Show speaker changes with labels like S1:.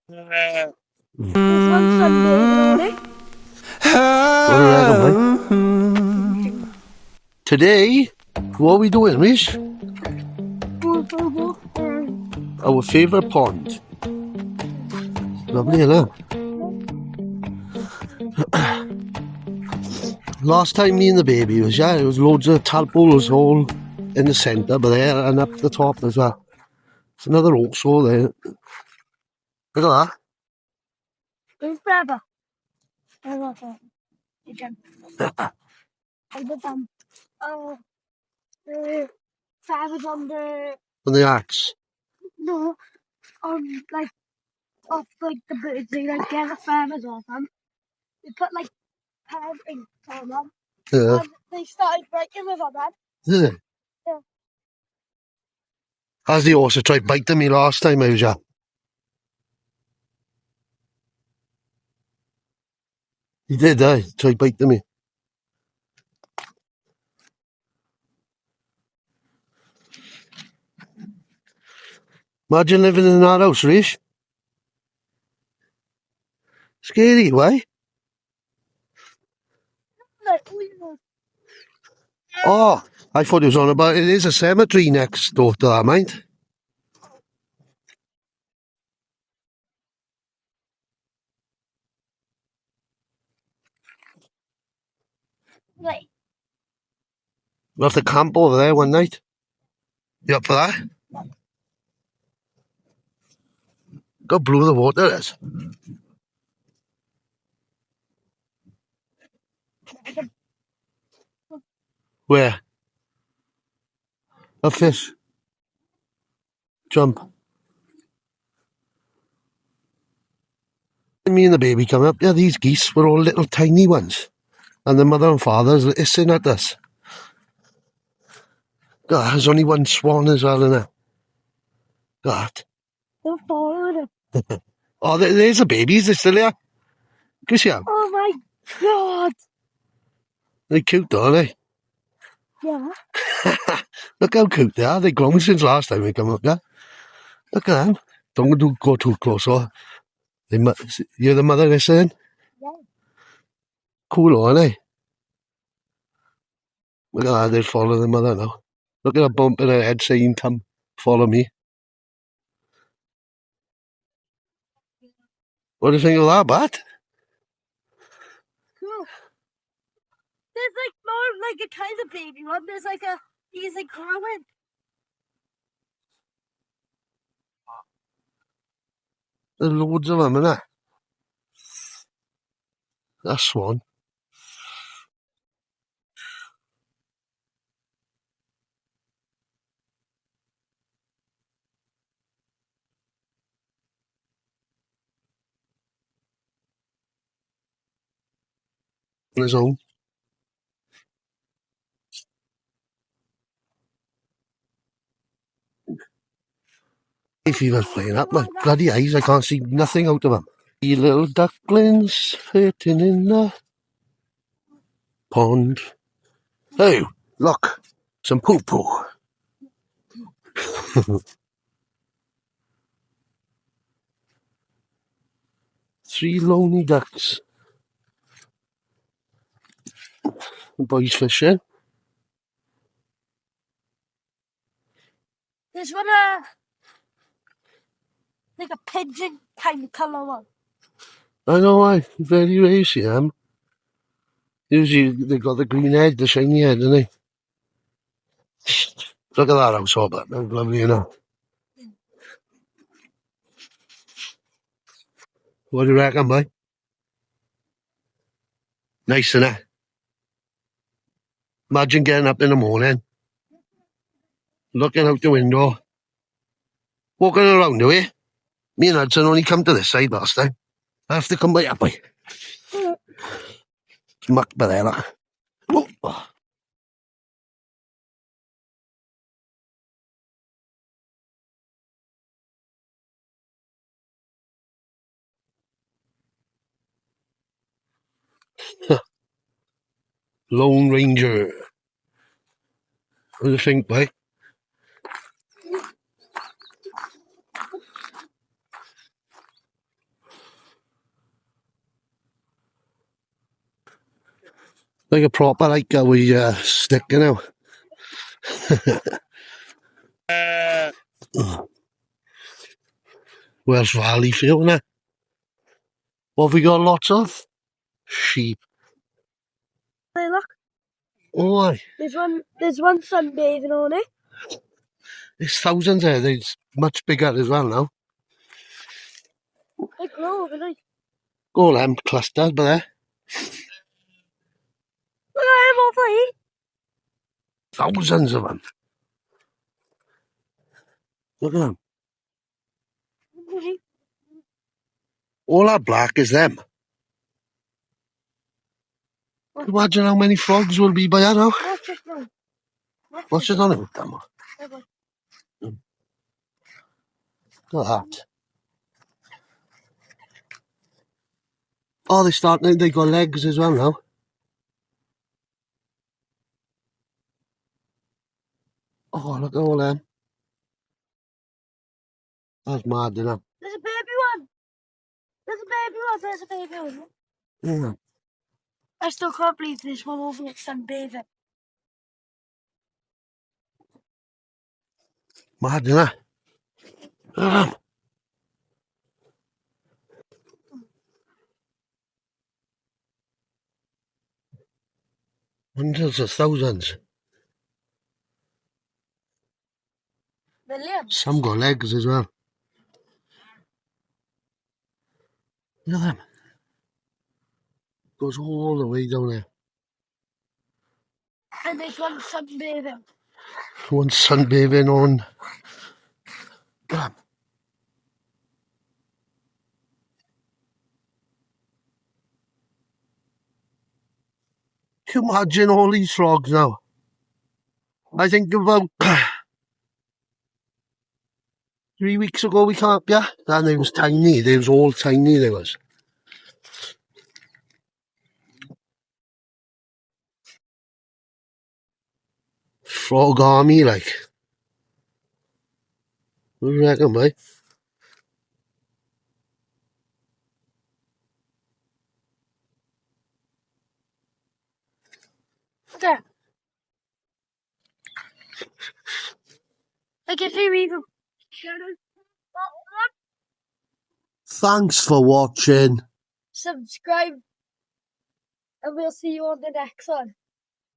S1: This one's Sunday,
S2: What do you reckon, mate? Today, what are we doing, Reece? Our favourite pond. Lovely, innit? Last time me and the baby was, yeah, there was loads of tadpoles all in the centre, but there and up the top as well. It's another oak saw there. Look at that.
S1: It's forever. I love it. You can. I did the feathers on the
S2: On the axe.
S1: no, on like off like the birds. They like get the feathers off them. They put like pen ink on them.
S2: Yeah.
S1: And they started breaking with them.
S2: Is it?
S1: Yeah.
S2: As they also tried biting me last time I was here. He did, tried biting me. Imagine living in that house, Reece. Scary, why?
S1: Like,
S2: Oh, I thought it was on about, it is a cemetery next door to that, mind.
S1: like
S2: We'll have to camp over there one night. You up for that? Got blue the water is. Where? A fish. Jump. Me and the baby coming up, yeah, these geese were all little tiny ones. And the mother and father's hissing at us. God, there's only one swan as well in there. God.
S1: they're falling.
S2: Oh, there's the babies, they're still here. Can you see them?
S1: Oh my god!
S2: They're cute, aren't they?
S1: Yeah.
S2: Look how cute they are. They've grown since last time we come up there. Look at them. Don't go too close, or you're the mother they're saying?
S1: Yeah.
S2: Cool, aren't they? Look at that, they're following the mother now. Look at her bump in her head saying, come, follow me. What do you think of that, Bat?
S1: Cool. There's like more like a kind of baby one. There's like he's like growing.
S2: There's loads of them, innit? That's Swan. On his own. If he was playing up, my bloody eyes, I can't see nothing out of them. You little ducklings floating in the pond. Hey, look, some poo-poo. 3 lonely ducks. The boys fishing.
S1: There's one like a pigeon kind of colour one.
S2: I know, very rare you see them. Usually they got the green head, the shiny head, don't they? Look at that house, Robert. That's lovely, you know. What do you reckon, boy? Nice, innit? Imagine getting up in the morning, looking out the window, walking around, do we? Me and Hudson only come to this side last time. I have to come by up, boy. It's mucked by there, like. Oh. Lone Ranger. What do you think, boy? Like a proper, like, we stick, you know. Where's Valley Field, innit? What have we got lots of? Sheep.
S1: Hey, look.
S2: Oh, aye.
S1: There's one sunbathing on it.
S2: There's thousands there. There's much bigger as well now.
S1: They grow overnight.
S2: All them clusters, but there.
S1: Look at them over here.
S2: Thousands of them. Look at them. All that black is them. Imagine how many frogs will be by that now.
S1: Watch it now.
S2: What's it on it with them?
S1: Hey,
S2: Look at that. Oh, they got legs as well now. Oh, look at all them. That's mad, isn't it?
S1: There's a baby one. There's a baby one. There's a baby one.
S2: Yeah.
S1: I still can't believe this one over at sunbathing.
S2: Mad, isn't it? Look at them. Hundreds of thousands.
S1: Millions.
S2: Some got legs as well. Look at them. Goes all the way down there.
S1: And there's one sunbathing.
S2: One sunbathing on. Look at them. Can you imagine all these frogs now? I think about 3 weeks ago we came up here, and they was tiny. They was all tiny, they was. Frog army, like. What do you reckon, mate?
S1: Okay. I get here even.
S2: Thanks for watching.
S1: Subscribe. And we'll see you on the next one.